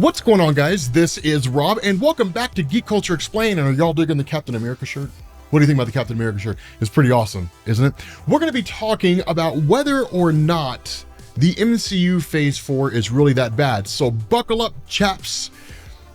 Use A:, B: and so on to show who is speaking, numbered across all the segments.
A: What's going on, guys? This is Rob, and welcome back to Geek Culture Explained. And are y'all digging the Captain America shirt? What do you think about the Captain America shirt? It's pretty awesome, isn't it? We're going to be talking about whether or not the MCU Phase 4 is really that bad. So buckle up, chaps.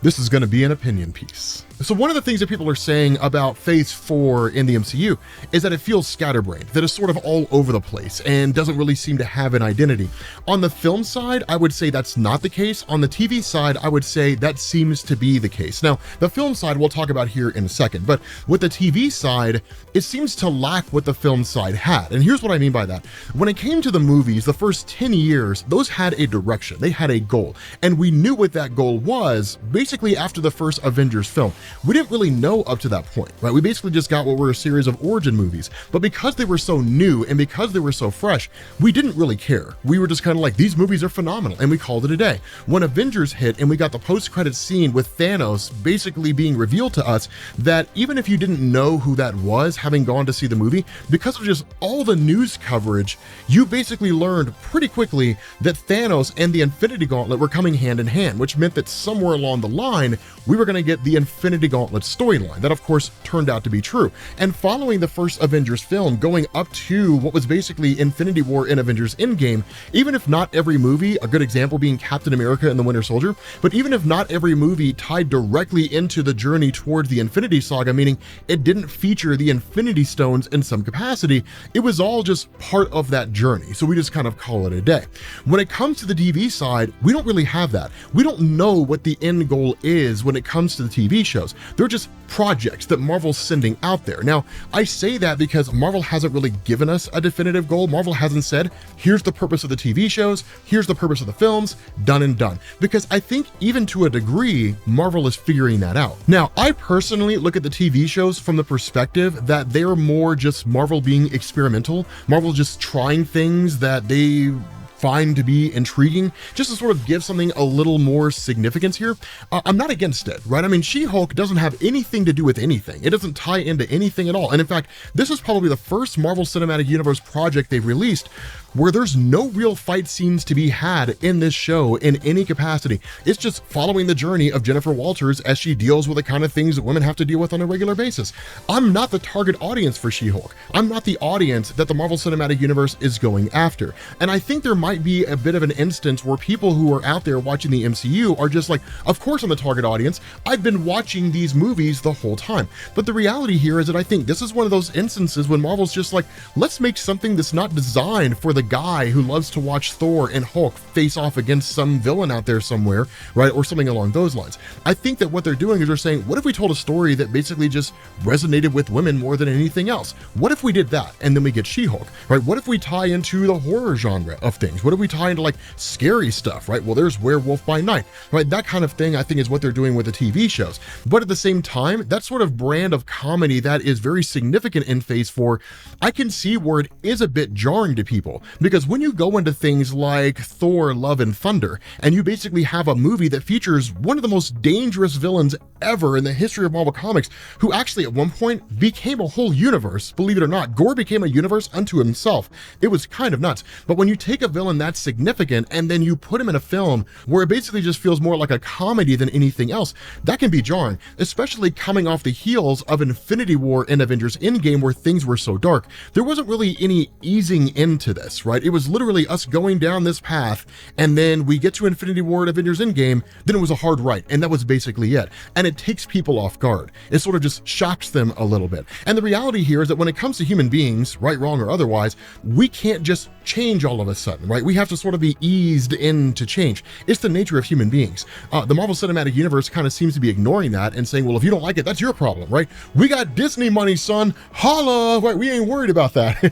A: This is going to be an opinion piece. So one of the things that people are saying about Phase 4 in the MCU is that it feels scatterbrained, that it's sort of all over the place and doesn't really seem to have an identity. On the film side, I would say that's not the case. On the TV side, I would say that seems to be the case. Now, the film side we'll talk about here in a second, but with the TV side, it seems to lack what the film side had. And here's what I mean by that. When it came to the movies, the first 10 years, those had a direction, they had a goal, and we knew what that goal was basically after the first Avengers film. We didn't really know up to that point, right? We basically just got what were a series of origin movies, but because they were so new and because they were so fresh, we didn't really care. We were just kind of like, these movies are phenomenal, and we called it a day. When Avengers hit and we got the post-credit scene with Thanos basically being revealed to us, that even if you didn't know who that was, having gone to see the movie, because of just all the news coverage, you basically learned pretty quickly that Thanos and the Infinity Gauntlet were coming hand in hand, which meant that somewhere along the line, we were going to get the Infinity Gauntlet storyline. That, of course, turned out to be true. And following the first Avengers film, going up to what was basically Infinity War and Avengers Endgame, even if not every movie, a good example being Captain America and the Winter Soldier, but even if not every movie tied directly into the journey toward the Infinity Saga, meaning it didn't feature the Infinity Stones in some capacity, it was all just part of that journey. So we just kind of call it a day. When it comes to the TV side, we don't really have that. We don't know what the end goal is when it comes to the TV shows. They're just projects that Marvel's sending out there. Now, I say that because Marvel hasn't really given us a definitive goal. Marvel hasn't said, here's the purpose of the TV shows, here's the purpose of the films, done and done. Because I think even to a degree, Marvel is figuring that out. Now, I personally look at the TV shows from the perspective that they're more just Marvel being experimental, Marvel just trying things that they find to be intriguing, just to sort of give something a little more significance here. I'm not against it, right? I mean, She-Hulk doesn't have anything to do with anything. It doesn't tie into anything at all. And in fact, this is probably the first Marvel Cinematic Universe project they've released where there's no real fight scenes to be had in this show in any capacity. It's just following the journey of Jennifer Walters as she deals with the kind of things that women have to deal with on a regular basis. I'm not the target audience for She-Hulk. I'm not the audience that the Marvel Cinematic Universe is going after. And I think there might be a bit of an instance where people who are out there watching the MCU are just like, of course I'm the target audience. I've been watching these movies the whole time. But the reality here is that I think this is one of those instances when Marvel's just like, let's make something that's not designed for the guy who loves to watch Thor and Hulk face off against some villain out there somewhere, right? Or something along those lines. I think that what they're doing is they're saying, what if we told a story that basically just resonated with women more than anything else? What if we did that and then we get She-Hulk, right? What if we tie into the horror genre of things? What if we tie into like scary stuff, right? Well, there's Werewolf by Night, right? That kind of thing I think is what they're doing with the TV shows. But at the same time, that sort of brand of comedy that is very significant in Phase 4, I can see where it is a bit jarring to people. Because when you go into things like Thor, Love and Thunder, and you basically have a movie that features one of the most dangerous villains ever in the history of Marvel Comics, who actually at one point became a whole universe, believe it or not, Gore became a universe unto himself. It was kind of nuts. But when you take a villain that's significant and then you put him in a film where it basically just feels more like a comedy than anything else, that can be jarring, especially coming off the heels of Infinity War and Avengers Endgame where things were so dark. There wasn't really any easing into this, right? It was literally us going down this path, and then we get to Infinity War and Avengers Endgame, then it was a hard right, and that was basically it. And it takes people off guard. It sort of just shocks them a little bit. And the reality here is that when it comes to human beings, right, wrong, or otherwise, we can't just change all of a sudden, right? We have to sort of be eased into change. It's the nature of human beings. The Marvel Cinematic Universe kind of seems to be ignoring that and saying, well, if you don't like it, that's your problem, right? We got Disney money, son. Holla, right? We ain't worried about that.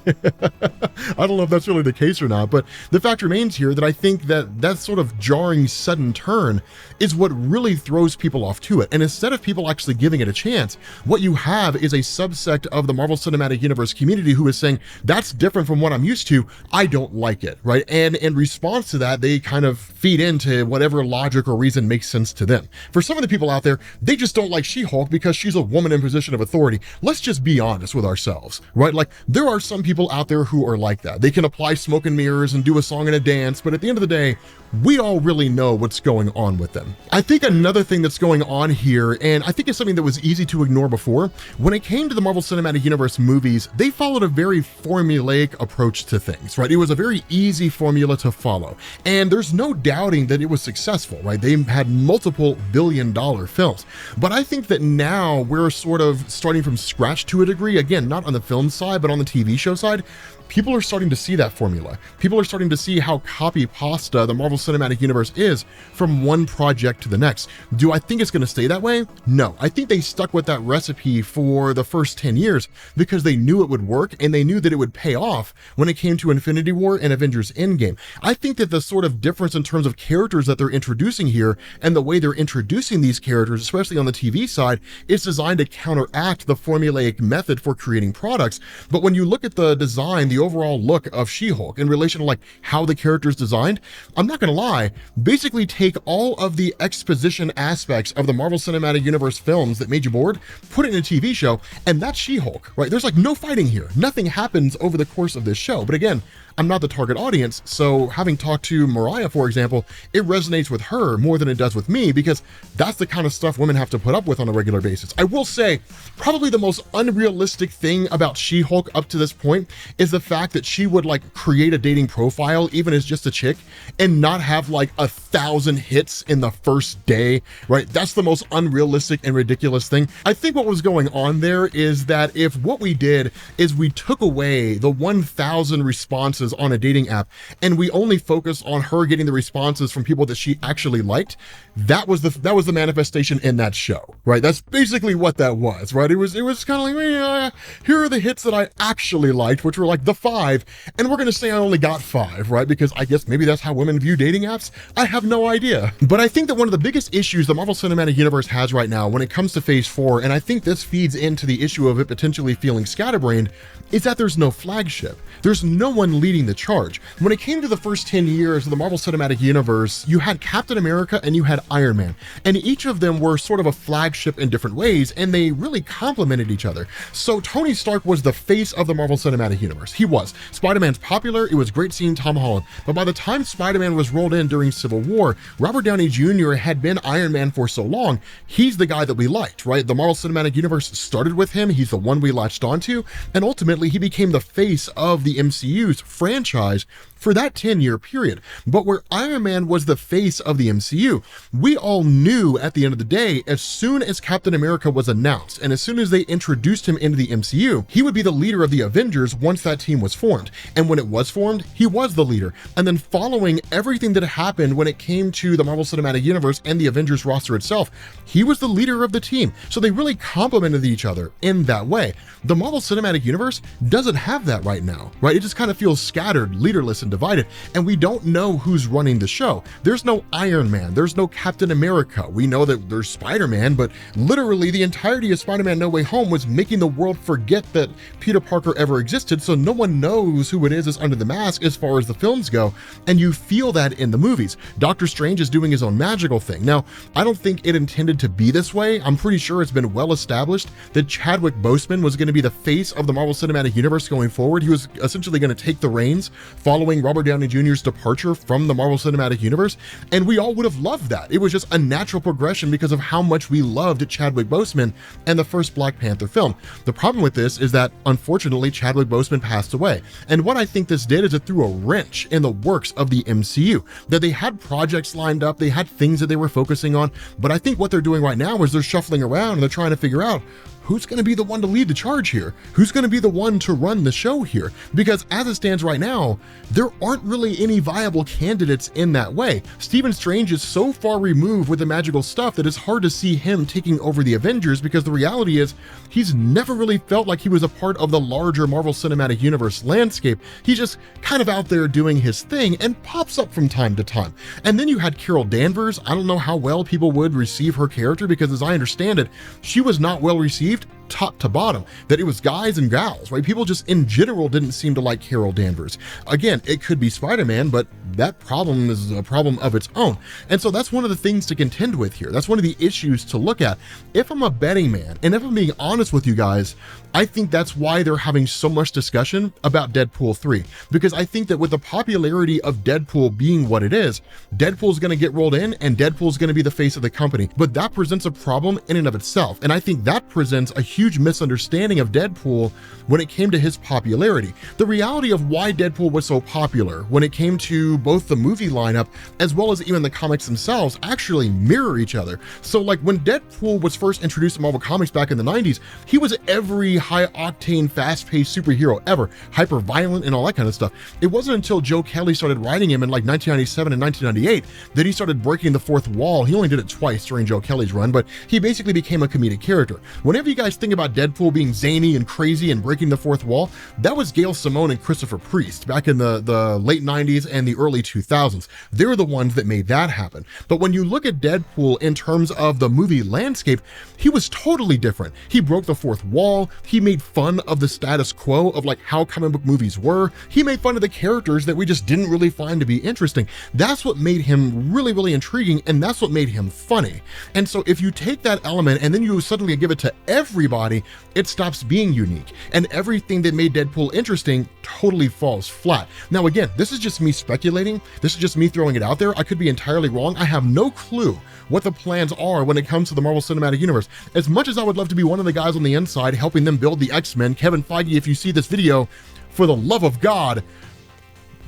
A: I don't know if that's really the case or not, but the fact remains here that I think that that sort of jarring sudden turn is what really throws people off to it. And instead of people actually giving it a chance, what you have is a subsect of the Marvel Cinematic Universe community who is saying, that's different from what I'm used to. I don't like it, right? And in response to that, they kind of feed into whatever logic or reason makes sense to them. For some of the people out there, they just don't like She-Hulk because she's a woman in position of authority. Let's just be honest with ourselves, right? Like, there are some people out there who are like that. They can apply fly smoke and mirrors and do a song and a dance, but at the end of the day, we all really know what's going on with them. I think another thing that's going on here, and I think it's something that was easy to ignore before, when it came to the Marvel Cinematic Universe movies, they followed a very formulaic approach to things, right? It was a very easy formula to follow, and there's no doubting that it was successful, right? They had multiple billion-dollar films, but I think that now we're sort of starting from scratch to a degree, again, not on the film side, but on the TV show side. People are starting to see that formula. People are starting to see how copy pasta the Marvel Cinematic Universe is from one project to the next. Do I think it's going to stay that way? No. I think they stuck with that recipe for the first 10 years because they knew it would work and they knew that it would pay off when it came to Infinity War and Avengers Endgame. I think that the sort of difference in terms of characters that they're introducing here and the way they're introducing these characters, especially on the TV side, is designed to counteract the formulaic method for creating products. But when you look at the design, the overall look of She-Hulk in relation to like how the character is designed, I'm not gonna lie, basically take all of the exposition aspects of the Marvel Cinematic Universe films that made you bored, put it in a TV show, and that's She-Hulk, right? There's like no fighting here. Nothing happens over the course of this show. But again, I'm not the target audience, so having talked to Mariah, for example, it resonates with her more than it does with me because that's the kind of stuff women have to put up with on a regular basis. I will say, probably the most unrealistic thing about She-Hulk up to this point is the fact that she would like create a dating profile, even as just a chick, and not have like 1,000 hits in the first day, right? That's the most unrealistic and ridiculous thing. I think what was going on there is that if what we did is we took away the 1,000 responses on a dating app and we only focus on her getting the responses from people that she actually liked, that was the manifestation in that show, right? That's basically what that was, right? It was kind of like, here are the hits that I actually liked, which were like the 5, and we're gonna say I only got 5, right? Because I guess maybe that's how women view dating apps. I have no idea. But I think that one of the biggest issues the Marvel Cinematic Universe has right now when it comes to Phase 4, and I think this feeds into the issue of it potentially feeling scatterbrained, is that there's no flagship. There's no one leading the charge. When it came to the first 10 years of the Marvel Cinematic Universe, you had Captain America and you had Iron Man, and each of them were sort of a flagship in different ways, and they really complemented each other. So Tony Stark was the face of the Marvel Cinematic Universe. He was. Spider-Man's popular, it was great seeing Tom Holland, but by the time Spider-Man was rolled in during Civil War, Robert Downey Jr. had been Iron Man for so long, he's the guy that we liked, right? The Marvel Cinematic Universe started with him, he's the one we latched onto, and ultimately he became the face of the MCU's franchise for that 10-year period. But where Iron Man was the face of the MCU, we all knew at the end of the day, as soon as Captain America was announced, and as soon as they introduced him into the MCU, he would be the leader of the Avengers once that team was formed. And when it was formed, he was the leader. And then following everything that happened when it came to the Marvel Cinematic Universe and the Avengers roster itself, he was the leader of the team. So they really complemented each other in that way. The Marvel Cinematic Universe doesn't have that right now, right? It just kind of feels scattered, leaderless, and divided, and we don't know who's running the show. There's no Iron Man, there's no Captain America. We know that there's Spider-Man, but literally the entirety of Spider-Man No Way Home was making the world forget that Peter Parker ever existed, so no one knows who it is under the mask as far as the films go, and you feel that in the movies. Doctor Strange is doing his own magical thing. Now, I don't think it intended to be this way. I'm pretty sure it's been well established that Chadwick Boseman was going to be the face of the Marvel Cinematic Universe going forward. He was essentially going to take the reins following Robert Downey Jr.'s departure from the Marvel Cinematic Universe, and we all would have loved that. It was just a natural progression because of how much we loved Chadwick Boseman and the first Black Panther film. The problem with this is that, unfortunately, Chadwick Boseman passed away, and what I think this did is it threw a wrench in the works of the MCU, that they had projects lined up, they had things that they were focusing on, but I think what they're doing right now is they're shuffling around and they're trying to figure out who's going to be the one to lead the charge here? Who's going to be the one to run the show here? Because as it stands right now, there aren't really any viable candidates in that way. Stephen Strange is so far removed with the magical stuff that it's hard to see him taking over the Avengers, because the reality is he's never really felt like he was a part of the larger Marvel Cinematic Universe landscape. He's just kind of out there doing his thing and pops up from time to time. And then you had Carol Danvers. I don't know how well people would receive her character, because as I understand it, she was not well received top to bottom, that it was guys and gals, right? People just in general didn't seem to like Carol Danvers. Again, it could be Spider-Man, but that problem is a problem of its own. And so that's one of the things to contend with here. That's one of the issues to look at. If I'm a betting man, and if I'm being honest with you guys, I think that's why they're having so much discussion about Deadpool 3, because I think that with the popularity of Deadpool being what it is, Deadpool's going to get rolled in and Deadpool's going to be the face of the company. But that presents a problem in and of itself. And I think that presents a huge misunderstanding of Deadpool when it came to his popularity. The reality of why Deadpool was so popular when it came to both the movie lineup as well as even the comics themselves actually mirror each other. So like when Deadpool was first introduced to Marvel Comics back in the 90s, he was every high-octane, fast-paced superhero ever, hyper-violent and all that kind of stuff. It wasn't until Joe Kelly started writing him in like 1997 and 1998 that he started breaking the fourth wall. He only did it twice during Joe Kelly's run, but he basically became a comedic character. Whenever you guys think about Deadpool being zany and crazy and breaking the fourth wall, that was Gail Simone and Christopher Priest back in the late 90s and the early 2000s. They're the ones that made that happen. But when you look at Deadpool in terms of the movie landscape, he was totally different. He broke the fourth wall. He made fun of the status quo of like how comic book movies were. He made fun of the characters that we just didn't really find to be interesting. That's what made him really, really intriguing, and that's what made him funny. And so if you take that element and then you suddenly give it to everybody, it stops being unique. And everything that made Deadpool interesting totally falls flat. Now again, this is just me speculating. This is just me throwing it out there. I could be entirely wrong. I have no clue what the plans are when it comes to the Marvel Cinematic Universe. As much as I would love to be one of the guys on the inside helping them build the X-Men, Kevin Feige, if you see this video, for the love of God,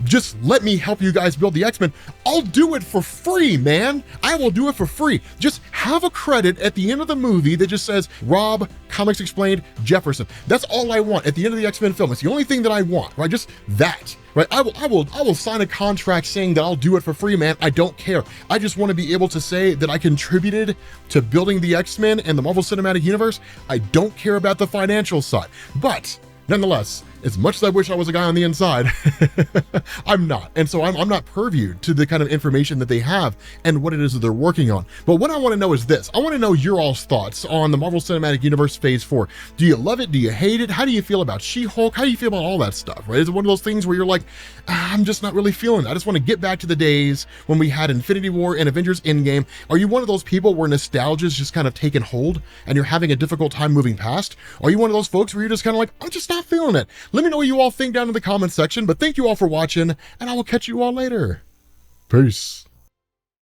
A: just let me help you guys build the X-Men. I'll do it for free, man. I will do it for free. Just have a credit at the end of the movie that just says, Rob, Comics Explained, Jefferson. That's all I want at the end of the X-Men film. It's the only thing that I want, right? Just that, right? I will sign a contract saying that I'll do it for free, man. I don't care. I just want to be able to say that I contributed to building the X-Men and the Marvel Cinematic Universe. I don't care about the financial side. But nonetheless, as much as I wish I was a guy on the inside, I'm not. And so I'm not purviewed to the kind of information that they have and what it is that they're working on. But what I want to know is this. I want to know your all's thoughts on the Marvel Cinematic Universe Phase 4. Do you love it? Do you hate it? How do you feel about She-Hulk? How do you feel about all that stuff, right? Is it one of those things where you're like, I'm just not really feeling it. I just want to get back to the days when we had Infinity War and Avengers Endgame. Are you one of those people where nostalgia's just kind of taken hold and you're having a difficult time moving past? Are you one of those folks where you're just kind of like, I'm just not feeling it? Let me know what you all think down in the comments section, but thank you all for watching, and I will catch you all later. Peace.